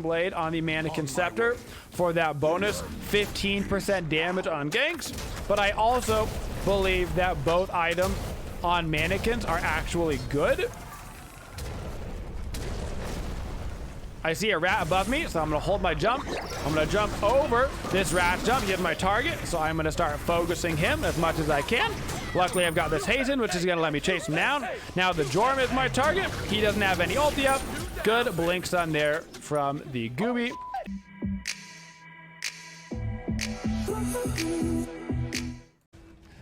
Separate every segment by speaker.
Speaker 1: blade on the mannequin scepter for that bonus 15% damage on ganks, but I also believe that both items on mannequins are actually good. I see a rat above me, so I'm gonna hold my jump. I'm gonna jump over this rat jump, hit my target, so I'm gonna start focusing him as much as I can. Luckily, I've got this hasten, which is gonna let me chase him down. Now the Jorm is my target. He doesn't have any ulti up. Good blink stun there from the Gooby.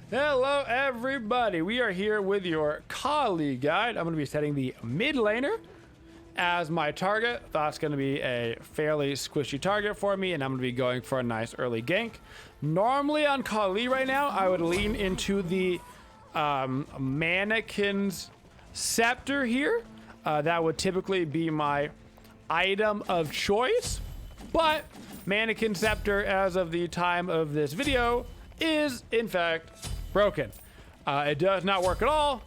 Speaker 1: Hello, everybody. We are here with your Kali guide. I'm gonna be setting the mid laner as my target. That's going to be a fairly squishy target for me, and I'm going to be going for a nice early gank. Normally on Kali right now, I would lean into the mannequin's scepter here. That would typically be my item of choice, but mannequin scepter, as of the time of this video, is in fact broken. It does not work at all.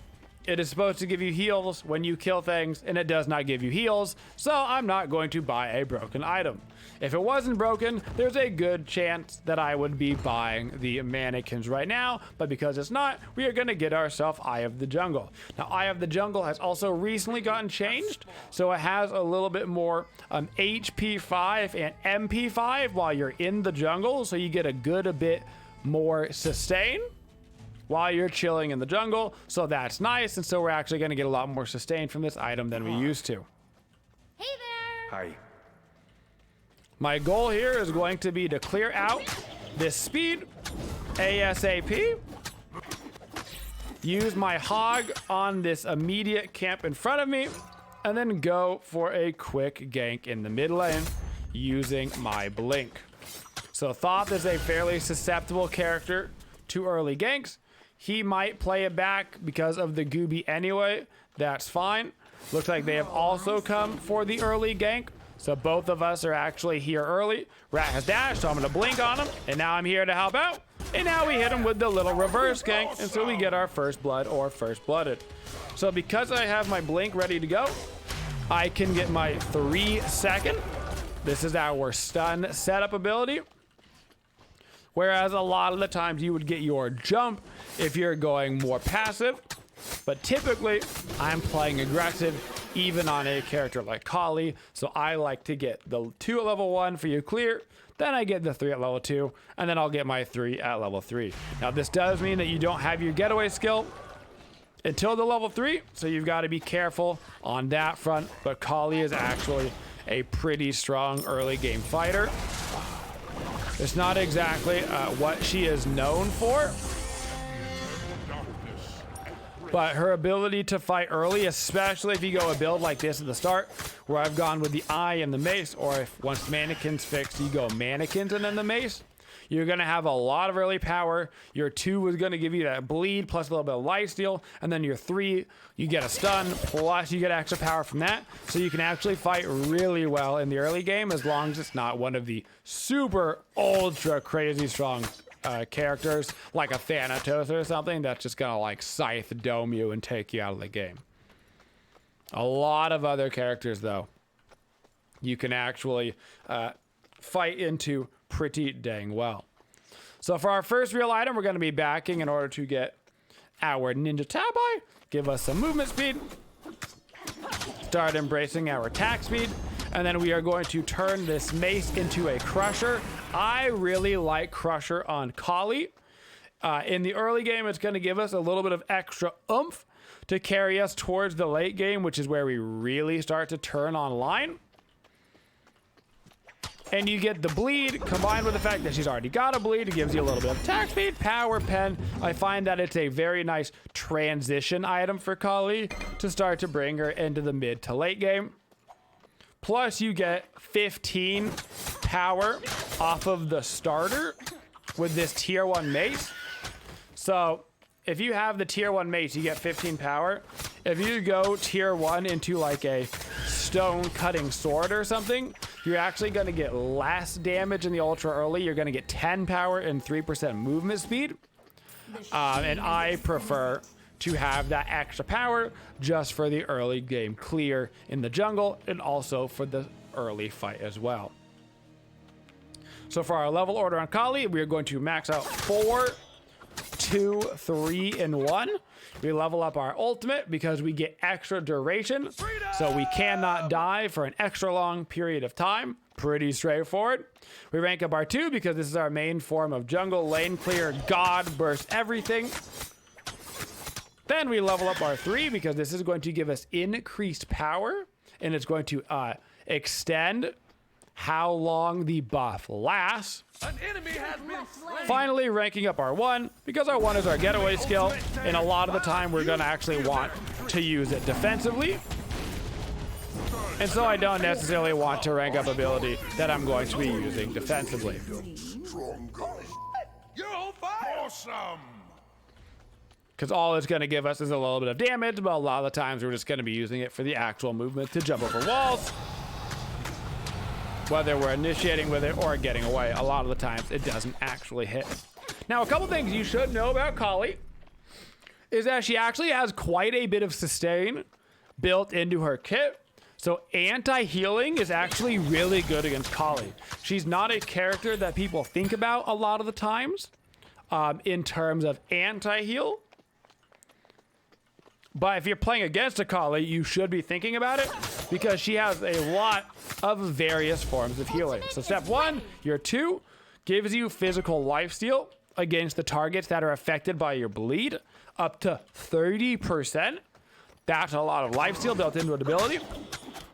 Speaker 1: It is supposed to give you heals when you kill things, and it does not give you heals, so I'm not going to buy a broken item. If it wasn't broken, there's a good chance that I would be buying the mannequins right now, but because it's not, we are going to get ourselves Eye of the Jungle. Now, Eye of the Jungle has also recently gotten changed, so it has a little bit more HP 5 and MP 5 while you're in the jungle, so you get a bit more sustain while you're chilling in the jungle, so that's nice, and so we're actually going to get a lot more sustain from this item than we used to.
Speaker 2: Hey there!
Speaker 3: Hi.
Speaker 1: My goal here is going to be to clear out this speed ASAP, use my hog on this immediate camp in front of me, and then go for a quick gank in the mid lane using my blink. So Thoth is a fairly susceptible character to early ganks. He might play it back because of the Gooby anyway. That's fine. Looks like they have also come for the early gank. So both of us are actually here early. Rat has dashed, so I'm going to blink on him. And now I'm here to help out. And now we hit him with the little reverse gank. And so we get our first blood or first blooded. So because I have my blink ready to go, I can get my 3-second. This is our stun setup ability. Whereas a lot of the times you would get your jump if you're going more passive. But typically, I'm playing aggressive even on a character like Kali. So I like to get the 2 at level 1 for you clear. Then I get the 3 at level 2. And then I'll get my 3 at level 3. Now this does mean that you don't have your getaway skill until the level 3. So you've got to be careful on that front. But Kali is actually a pretty strong early game fighter. It's not exactly what she is known for, but her ability to fight early, especially if you go a build like this at the start, where I've gone with the eye and the mace, or if once mannequins fixed, you go mannequins and then the mace, you're going to have a lot of early power. Your 2 is going to give you that bleed plus a little bit of lifesteal, and then your 3, you get a stun, plus you get extra power from that. So you can actually fight really well in the early game as long as it's not one of the super ultra crazy strong characters like a Thanatos or something that's just going to like scythe dome you and take you out of the game. A lot of other characters, though, you can actually fight into pretty dang well. So for our first real item, we're going to be backing in order to get our Ninja Tabai, give us some movement speed, start embracing our attack speed, and then we are going to turn this mace into a crusher. I really like crusher on Kali. In the early game, it's going to give us a little bit of extra oomph to carry us towards the late game, which is where we really start to turn online. And you get the bleed combined with the fact that she's already got a bleed. It gives you a little bit of attack speed, power, pen. I find that it's a very nice transition item for Kali to start to bring her into the mid to late game. Plus you get 15 power off of the starter with this tier 1 mace. So if you have the tier 1 mace, you get 15 power. If you go tier 1 into like a stone cutting sword or something, you're actually going to get less damage in the ultra early. You're going to get 10 power and 3% movement speed. And I prefer to have that extra power just for the early game clear in the jungle and also for the early fight as well. So for our level order on Kali, we are going to max out 4, 2, 3, and 1. We level up our ultimate because we get extra duration, so we cannot die for an extra long period of time. Pretty straightforward. We rank up our 2 because this is our main form of jungle, lane clear, god, burst everything. Then we level up our 3 because this is going to give us increased power, and it's going to extend how long the buff lasts.
Speaker 3: An enemy has been slain.
Speaker 1: Finally, ranking up our 1 because our 1 is our getaway skill, and a lot of the time we're going to actually want to use it defensively. And so I don't necessarily want to rank up ability that I'm going to be using defensively.
Speaker 3: You're on fire. Awesome.
Speaker 1: Because all it's going to give us is a little bit of damage, but a lot of the times we're just going to be using it for the actual movement to jump over walls. Whether we're initiating with it or getting away, a lot of the times it doesn't actually hit. Now, a couple things you should know about Kali is that she actually has quite a bit of sustain built into her kit. So anti-healing is actually really good against Kali. She's not a character that people think about a lot of the times in terms of anti-heal. But if you're playing against a Kali, you should be thinking about it because she has a lot of various forms of healing. So step 1, your 2 gives you physical lifesteal against the targets that are affected by your bleed, up to 30%. That's a lot of lifesteal built into an ability.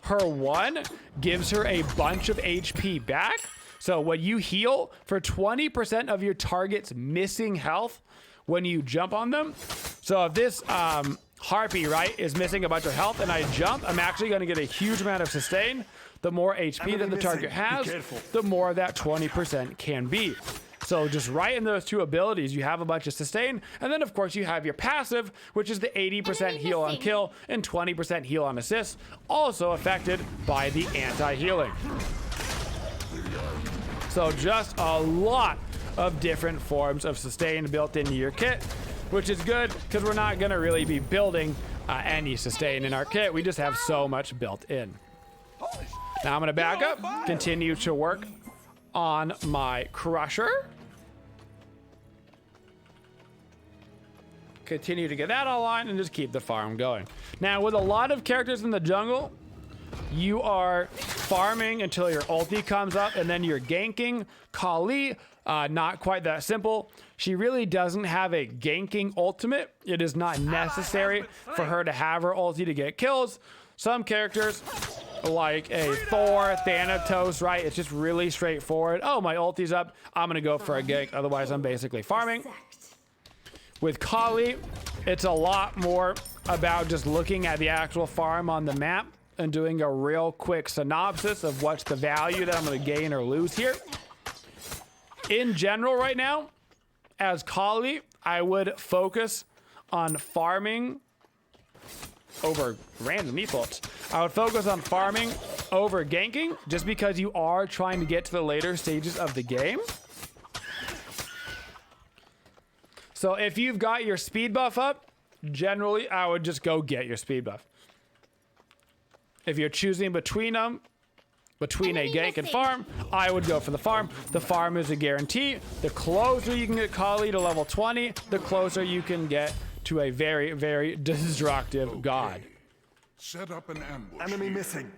Speaker 1: Her 1 gives her a bunch of HP back. So when you heal for 20% of your target's missing health when you jump on them. So if this Harpy, right, is missing a bunch of health and I jump, I'm actually going to get a huge amount of sustain. The more HP that the target has, the more that 20% can be. So just right in those 2 abilities, you have a bunch of sustain. And then, of course, you have your passive, which is the 80% heal on kill and 20% heal on assist, also affected by the anti-healing. So just a lot of different forms of sustain built into your kit, which is good because we're not going to really be building any sustain in our kit. We just have so much built in. Now I'm going to back up, continue to work on my crusher. Continue to get that online and just keep the farm going. Now with a lot of characters in the jungle, you are farming until your ulti comes up and then you're ganking. Kali, not quite that simple. She really doesn't have a ganking ultimate. It is not necessary for her to have her ulti to get kills. Some characters like a Thor, Thanatos, right? It's just really straightforward. Oh, my ulti's up. I'm going to go for a gank. Otherwise, I'm basically farming. With Kali, it's a lot more about just looking at the actual farm on the map and doing a real quick synopsis of what's the value that I'm going to gain or lose here. In general right now, as Kali, I would focus on farming over random defaults. I would focus on farming over ganking just because you are trying to get to the later stages of the game. So if you've got your speed buff up, generally I would just go get your speed buff. If you're choosing between them, between a gank and farm, I would go for the farm. The farm is a guarantee. The closer you can get Kali to level 20, the closer you can get to a very, very destructive god.
Speaker 3: Set up an ambush.
Speaker 4: Enemy missing.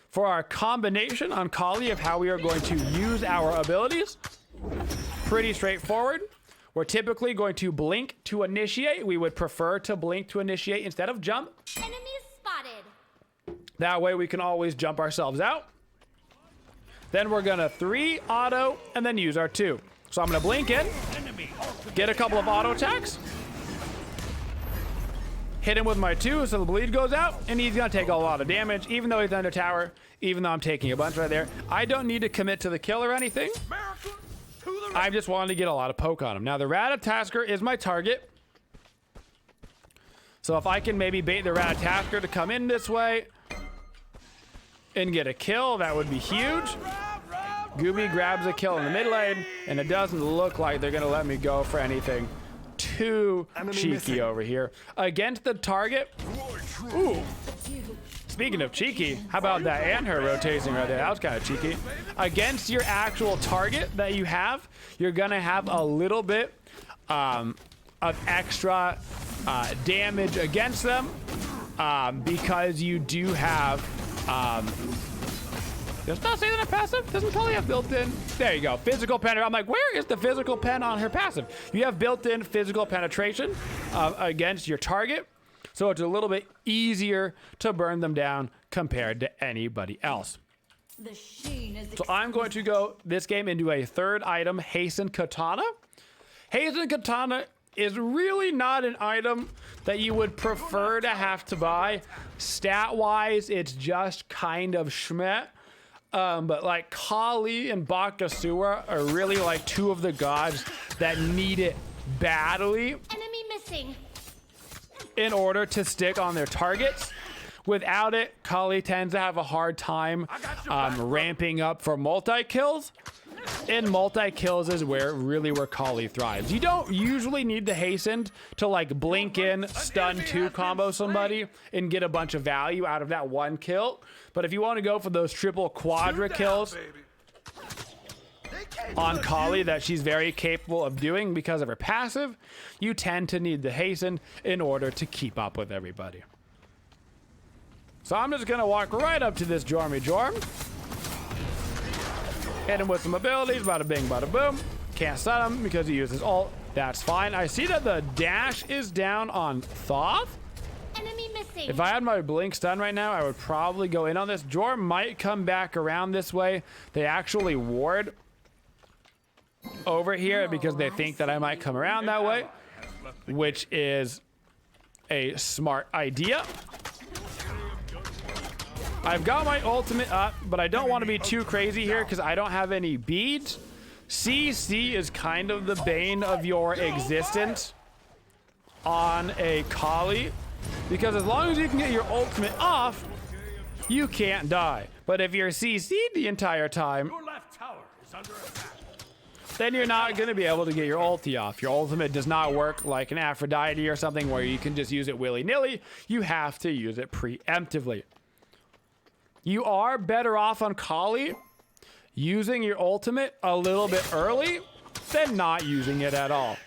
Speaker 1: For our combination on Kali of how we are going to use our abilities, pretty straightforward. We're typically going to blink to initiate. We would prefer to blink to initiate instead of jump.
Speaker 2: Enemies spotted.
Speaker 1: That way we can always jump ourselves out. Then we're gonna 3 auto and then use our 2. So I'm gonna blink in, get a couple of auto attacks, hit him with my 2 so the bleed goes out, and he's gonna take a lot of damage, even though he's under tower, even though I'm taking a bunch right there. I don't need to commit to the kill or anything. I just wanted to get a lot of poke on him. Now the Ratatasker is my target. So if I can maybe bait the Ratatasker to come in this way and get a kill, that would be huge. Gooby grabs a kill in the mid lane, and it doesn't look like they're gonna let me go for anything too cheeky over here. Against the target, ooh, Speaking of cheeky, how about that and her rotating right there? That was kind of cheeky. Against your actual target that you have, you're gonna have a little bit of extra damage against them because you do have. Does not say that a passive? Doesn't Kali have built-in? There you go. Physical penetration. I'm like, where is the physical pen on her passive? You have built-in physical penetration against your target. So it's a little bit easier to burn them down compared to anybody else. So I'm going to go this game into a third item, Hasten Katana. Hasten Katana is really not an item that you would prefer to have to buy. Stat-wise, it's just kind of schmeh. But like Kali and Bakasura are really like two of the gods that need it badly.
Speaker 2: Enemy missing.
Speaker 1: In order to stick on their targets. Without it, Kali tends to have a hard time ramping up for multi-kills. And multi-kills is where Kali thrives. You don't usually need the hastened to like blink in, stun 2 combo somebody and get a bunch of value out of that one kill. But if you want to go for those triple quadra kills on Kali that she's very capable of doing because of her passive, you tend to need the hasten in order to keep up with everybody. So I'm just gonna walk right up to this Jormy Jorm. Hit him with some abilities, bada bing, bada boom. Can't stun him because he uses ult. That's fine. I see that the dash is down on Thoth.
Speaker 2: Enemy missing.
Speaker 1: If I had my blink stun right now, I would probably go in on this. Jorm might come back around this way. They actually ward over here because they think that I might come around that way, which is a smart idea. I've got my ultimate up, but I don't want to be too crazy here because I don't have any beads. CC is kind of the bane of your existence on a Kali, because as long as you can get your ultimate off, you can't die. But if you're CC'd the entire time, then you're not going to be able to get your ulti off. Your ultimate does not work like an Aphrodite or something where you can just use it willy-nilly. You have to use it preemptively. You are better off on Kali using your ultimate a little bit early than not using it at all.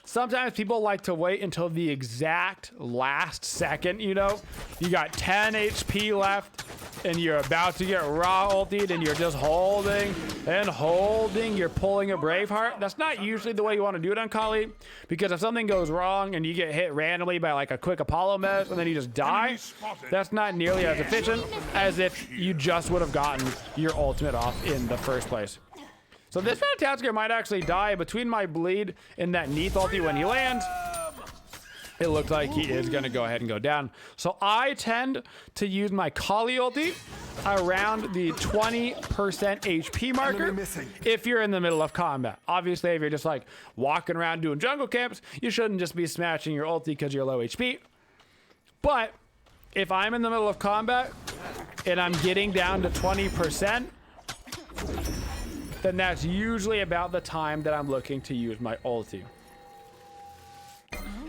Speaker 1: Sometimes people like to wait until the exact last second, you know? You got 10 HP left and you're about to get raw ultied and you're just holding and holding. You're pulling a Braveheart. That's not usually the way you want to do it on Kali, because if something goes wrong and you get hit randomly by like a quick Apollo mess and then you just die, that's not nearly as efficient as if you just would have gotten your ultimate off in the first place. So this Fantastic might actually die between my bleed and that Neath ulti when he lands. It looks like he is going to go ahead and go down. So I tend to use my Kali ulti around the 20% HP marker if you're in the middle of combat. Obviously, if you're just like walking around doing jungle camps, you shouldn't just be smashing your ulti because you're low HP. But if I'm in the middle of combat and I'm getting down to 20%, then that's usually about the time that I'm looking to use my ulti.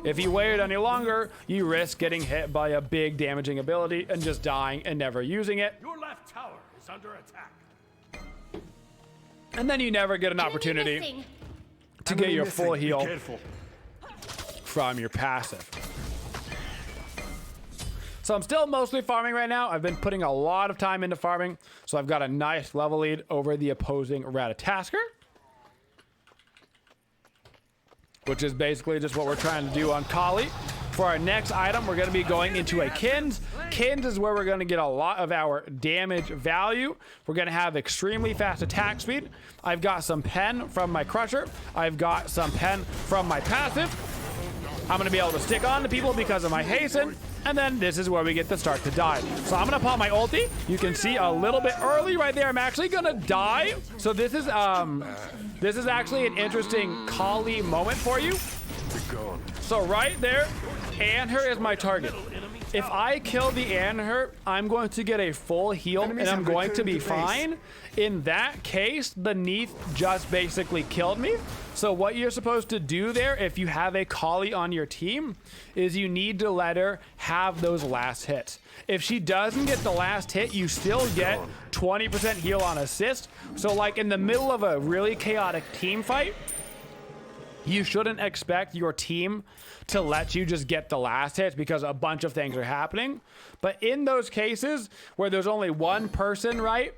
Speaker 1: If you wait any longer, you risk getting hit by a big damaging ability and just dying and never using it.
Speaker 3: Your left tower is under attack.
Speaker 1: And then you never get an opportunity to get your full heal from your passive. So I'm still mostly farming right now. I've been putting a lot of time into farming, so I've got a nice level lead over the opposing Ratatasker, which is basically just what we're trying to do on Kali. For our next item, we're going to be going into a Kins. Kins is where we're going to get a lot of our damage value. We're going to have extremely fast attack speed. I've got some pen from my Crusher. I've got some pen from my passive. I'm going to be able to stick on to people because of my hasten. And then this is where we get to start to die. So I'm going to pop my ulti. You can see a little bit early right there. I'm actually going to die. So this is actually an interesting Kali moment for you. So right there, Anher is my target. if I kill the Anhurt, I'm going to get a full heal and I'm going to be fine. In that case, the Neath just basically killed me. So what you're supposed to do there, if you have a Kali on your team, is you need to let her have those last hits. If she doesn't get the last hit, you still get 20% heal on assist. So like in the middle of a really chaotic team fight, you shouldn't expect your team to let you just get the last hits because a bunch of things are happening. But in those cases where there's only one person, right?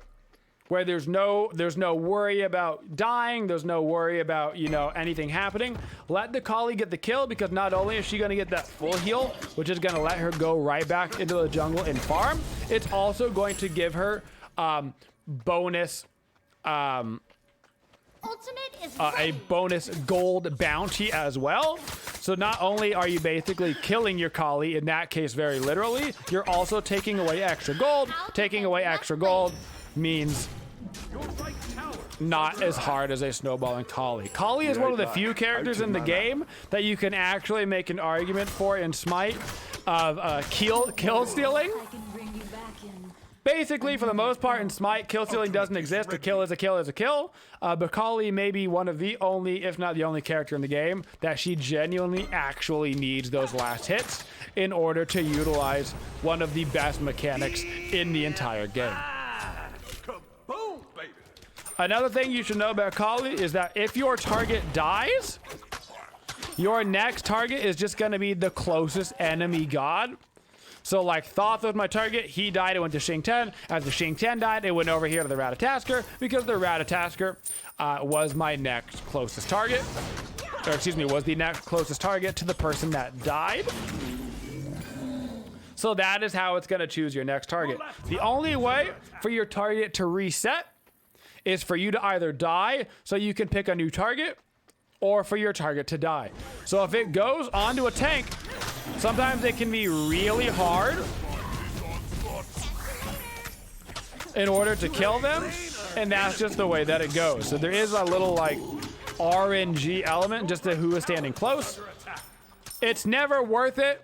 Speaker 1: Where there's no worry about dying, there's no worry about, you know, anything happening. Let the Kali get the kill, because not only is she going to get that full heal, which is going to let her go right back into the jungle and farm, it's also going to give her bonus
Speaker 2: Ultimate is
Speaker 1: a
Speaker 2: ready.
Speaker 1: bonus gold bounty as well. So not only are you basically killing your Kali, in that case very literally, you're also taking away extra gold. Taking away extra gold means not as hard as a snowballing Kali. Kali is one of the few characters in the game that you can actually make an argument for in Smite of kill stealing.
Speaker 4: I can bring you back in.
Speaker 1: Basically, for the most part in Smite, kill stealing doesn't exist. A kill is a kill is a kill. But Kali may be one of the only, if not the only character in the game that she genuinely actually needs those last hits in order to utilize one of the best mechanics in the entire game.
Speaker 3: Kaboom, baby.
Speaker 1: Another thing you should know about Kali is that if your target dies, your next target is just going to be the closest enemy god. So like Thoth was my target, he died, it went to Xing Tian. As the Xing Tian died, it went over here to the Ratatasker, because the Ratatasker was my next closest target. Or excuse me, was the next closest target to the person that died. So that is how it's gonna choose your next target. The only way for your target to reset is for you to either die so you can pick a new target, or for your target to die. So if it goes onto a tank, sometimes it can be really hard in order to kill them, and that's just the way that it goes. So there is a little like RNG element just to who is standing close. It's never worth it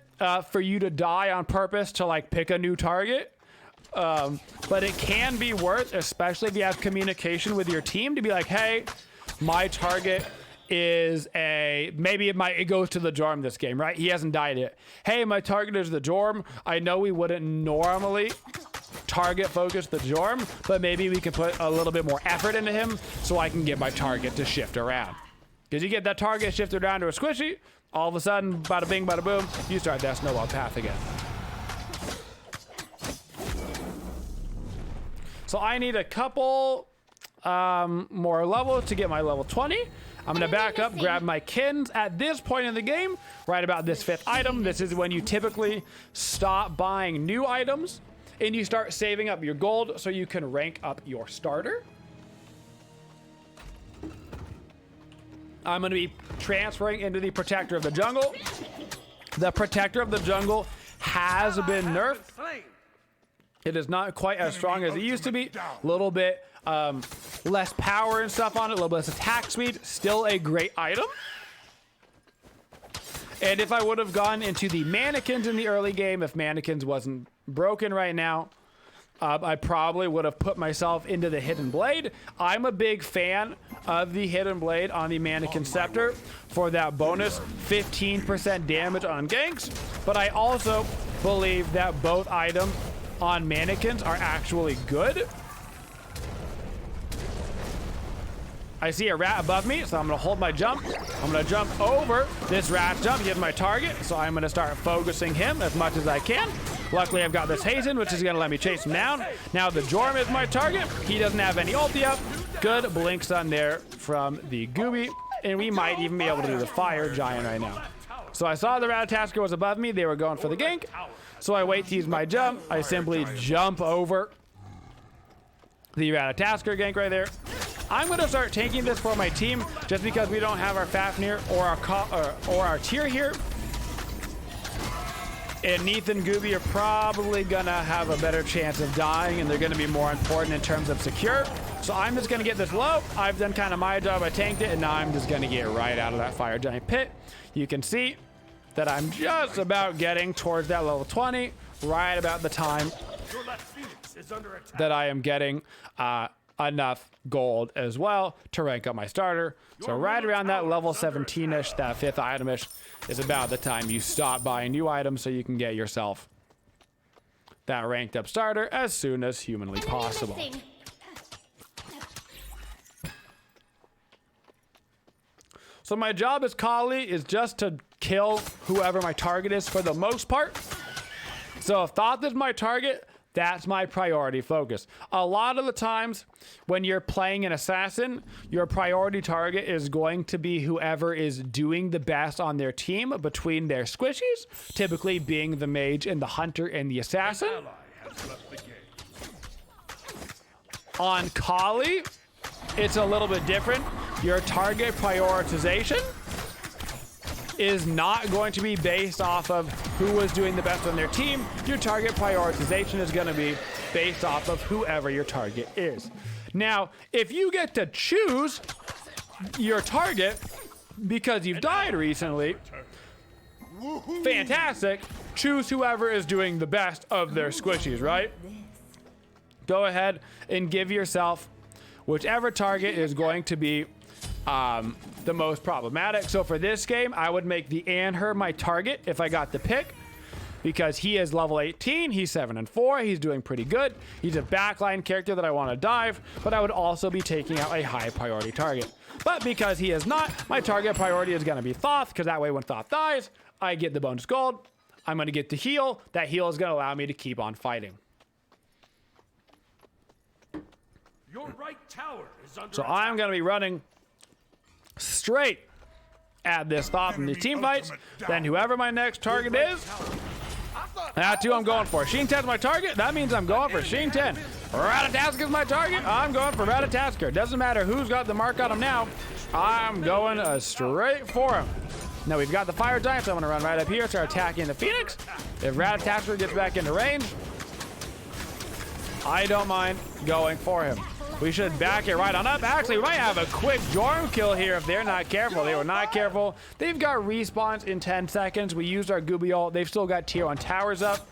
Speaker 1: for you to die on purpose to like pick a new target. But it can be worth, especially if you have communication with your team, to be like, hey, my target is maybe it goes to the Jorm this game, right? He hasn't died yet. Hey, my target is the Jorm. I know we wouldn't normally target focus the Jorm, but maybe we can put a little bit more effort into him so I can get my target to shift around. Because you get that target shifted around to a squishy, all of a sudden, bada bing, bada boom, you start that snowball path again. So I need a couple more levels to get my level 20. I'm gonna back up, grab my kins. At this point in the game, right about this 5th item, this is when you typically stop buying new items and you start saving up your gold so you can rank up your starter. I'm gonna be transferring into the Protector of the Jungle. The Protector of the Jungle has been nerfed. It is not quite as strong as it used to be. A little bit less power and stuff on it, a little less attack speed. Still a great item. And if I would have gone into the mannequins in the early game, if mannequins wasn't broken right now, I probably would have put myself into the Hidden Blade. I'm a big fan of the Hidden Blade on the Mannequin Scepter for that bonus 15% damage on ganks. But I also believe that both items on mannequins are actually good. I see a rat above me, so I'm gonna hold my jump. I'm gonna jump over this rat jump, get my target, so I'm gonna start focusing him as much as I can. Luckily, I've got this Hazen, which is gonna let me chase him down. Now the Jorm is my target. He doesn't have any ulti up. Good blink stun there from the Gooby, and we might even be able to do the Fire Giant right now. So I saw the Ratatasker was above me. They were going for the gank. So I wait to use my jump. I simply jump over the Ratatasker gank right there. I'm going to start taking this for my team just because we don't have our Fafnir or our tier here. And Neath and Gooby are probably going to have a better chance of dying, and they're going to be more important in terms of secure. So I'm just going to get this low. I've done kind of my job. I tanked it, and now I'm just going to get right out of that Fire Giant pit. You can see that I'm just about getting towards that level 20, right about the time
Speaker 3: Your last Phoenix is under attack.
Speaker 1: that I am getting enough gold as well to rank up my starter. So right around that level 17-ish, that 5th item-ish, is about the time you stop buying new items so you can get yourself that ranked up starter as soon as humanly possible.
Speaker 2: Missing.
Speaker 1: So my job as Kali is just to kill whoever my target is for the most part. So if Thoth is my target, that's my priority focus. A lot of the times when you're playing an assassin, your priority target is going to be whoever is doing the best on their team between their squishies, typically being the mage and the hunter and the assassin.
Speaker 3: Ally has left the game.
Speaker 1: On Kali, it's a little bit different. Your target prioritization is not going to be based off of who was doing the best on their team. Your target prioritization is going to be based off of whoever your target is. Now, if you get to choose your target because you've died recently, fantastic. Choose whoever is doing the best of their squishies, right? Go ahead and give yourself whichever target is going to be the most problematic. So for this game, I would make the Anher my target if I got the pick, because he is level 18, he's 7 and 4, he's doing pretty good. He's a backline character that I want to dive, but I would also be taking out a high priority target. But because he is not, my target priority is going to be Thoth, because that way when Thoth dies, I get the bonus gold. I'm going to get the heal. That heal is going to allow me to keep on fighting.
Speaker 3: Your right tower is under
Speaker 1: So
Speaker 3: attack.
Speaker 1: I'm going to be running straight at this Thoth in the team fights. Then whoever my next target is, that's who I'm going for. Sheen 10 is my target. That means I'm going for Sheen 10. Ratatasker is my target. I'm going for Ratatasker. Doesn't matter who's got the mark on him now. I'm going straight for him. Now we've got the fire giant, so I'm going to run right up here, start attacking the Phoenix. If Ratatasker gets back into range, I don't mind going for him. We should back it right on up. Actually, we might have a quick Jorm kill here if they're not careful. They were not careful. They've got respawns in 10 seconds. We used our Gooby ult. They've still got tier 1 towers up.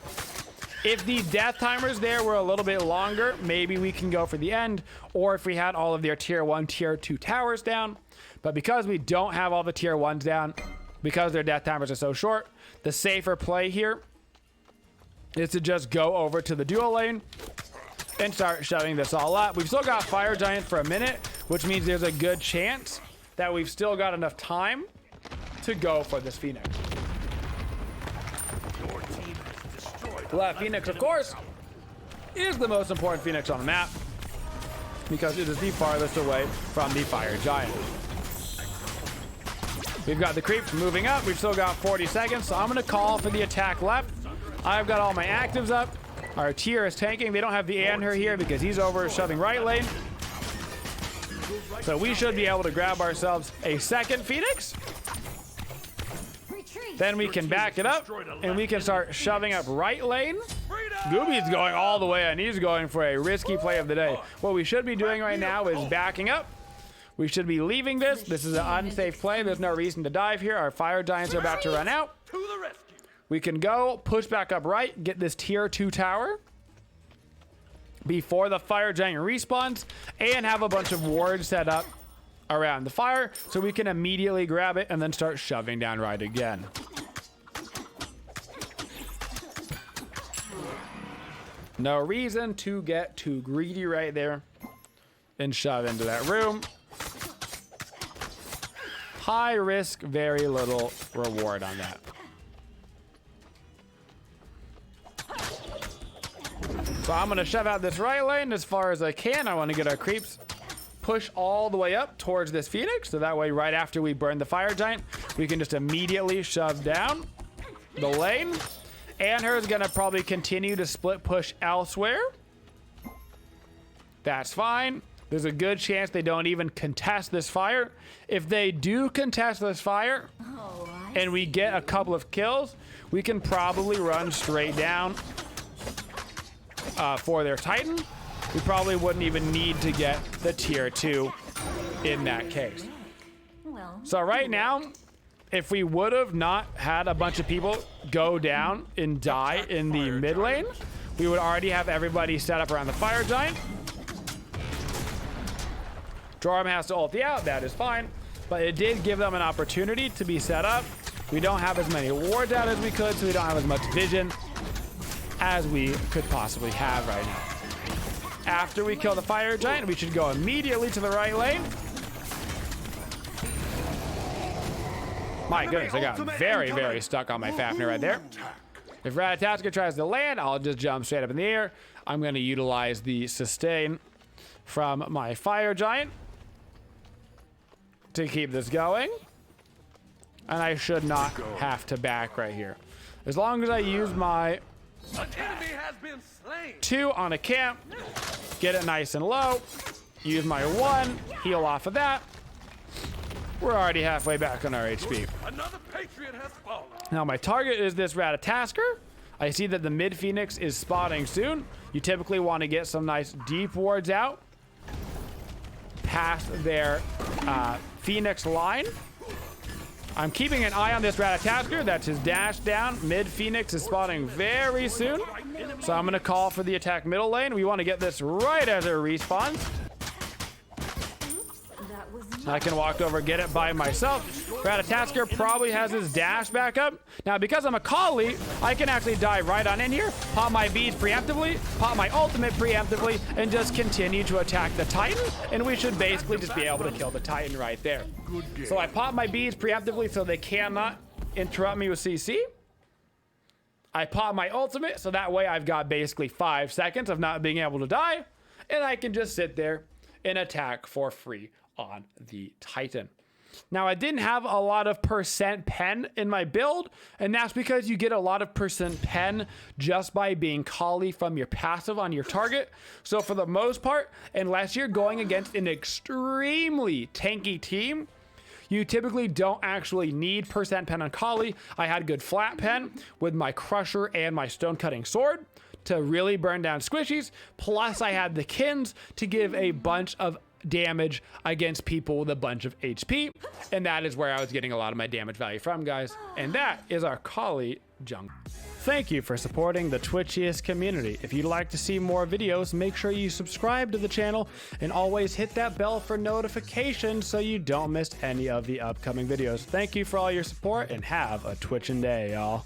Speaker 1: If the death timers there were a little bit longer, maybe we can go for the end. Or if we had all of their tier 1, tier 2 towers down. But because we don't have all the tier 1s down, because their death timers are so short, the safer play here is to just go over to the duo lane and start shoving this all up. We've still got Fire Giant for a minute, which means there's a good chance that we've still got enough time to go for this Phoenix.
Speaker 3: Your team has destroyed
Speaker 1: Well, that Phoenix, of course, is the most important Phoenix on the map because it is the farthest away from the Fire Giant. We've got the creeps moving up. We've still got 40 seconds, so I'm going to call for the attack left. I've got all my actives up. Our tier is tanking. They don't have the Anher here because he's over shoving right lane. So we should be able to grab ourselves a second Phoenix.
Speaker 2: Retreat.
Speaker 1: Then we can back it up and we can start shoving up right lane. Gooby's going all the way and he's going for a risky play of the day. What we should be doing right now is backing up. We should be leaving this. This is an unsafe play. There's no reason to dive here. Our fire giants are about to run out.
Speaker 3: to the rescue.
Speaker 1: We can go, push back up right, get this tier 2 tower before the fire giant respawns, and have a bunch of wards set up around the fire so we can immediately grab it and then start shoving down right again. No reason to get too greedy right there and shove into that room. High risk, very little reward on that. So I'm going to shove out this right lane as far as I can. I want to get our creeps push all the way up towards this Phoenix. So that way, right after we burn the fire giant, we can just immediately shove down the lane. Anher is going to probably continue to split push elsewhere. That's fine. There's a good chance they don't even contest this fire. If they do contest this fire and we get a couple of kills, we can probably run straight down for their Titan. We probably wouldn't even need to get the tier 2 in that case.
Speaker 2: Well,
Speaker 1: So right now, if we would have not had a bunch of people go down and die in the mid lane, we would already have everybody set up around the fire giant. Joram has to ulti out, that is fine, but it did give them an opportunity to be set up. We don't have as many wards out as we could, so we don't have as much vision as we could possibly have right now. After we kill the fire giant, we should go immediately to the right lane. My goodness, I got very, very stuck on my Fafnir right there. If Ratatasker tries to land, I'll just jump straight up in the air. I'm going to utilize the sustain from my fire giant to keep this going. And I should not have to back right here. As long as I use my
Speaker 3: An enemy has been slain.
Speaker 1: 2 on a camp, get it nice and low, use my 1, heal off of that. We're already halfway back on our HP.
Speaker 3: Another patriot has fallen.
Speaker 1: Now my target is this Ratatasker. I see that the mid Phoenix is spawning soon. You typically want to get some nice deep wards out past their Phoenix line. I'm keeping an eye on this Ratatasker. That's his dash down. Mid Phoenix is spawning very soon. So I'm going to call for the attack middle lane. We want to get this right as it respawns. I can walk over, get it by myself. Ratatasker probably has his dash back up. Now, because I'm a Kali, I can actually dive right on in here, pop my beads preemptively, pop my ultimate preemptively, and just continue to attack the Titan. And we should basically just be able to kill the Titan right there. So I pop my beads preemptively so they cannot interrupt me with CC. I pop my ultimate, so that way I've got basically 5 seconds of not being able to die. And I can just sit there and attack for free on the Titan. Now, I didn't have a lot of percent pen in my build, and that's because you get a lot of percent pen just by being Kali from your passive on your target. So for the most part, unless you're going against an extremely tanky team, you typically don't actually need percent pen on Kali. I had good flat pen with my Crusher and my Stone Cutting Sword to really burn down squishies. Plus, I had the Kins to give a bunch of damage against people with a bunch of HP, and that is where I was getting a lot of my damage value from, guys. And that is our Kali jungle. Thank you for supporting the Twitchiest community. If you'd like to see more videos, make sure you subscribe to the channel and always hit that bell for notifications so you don't miss any of the upcoming videos. Thank you for all your support and have a Twitchin' day, y'all.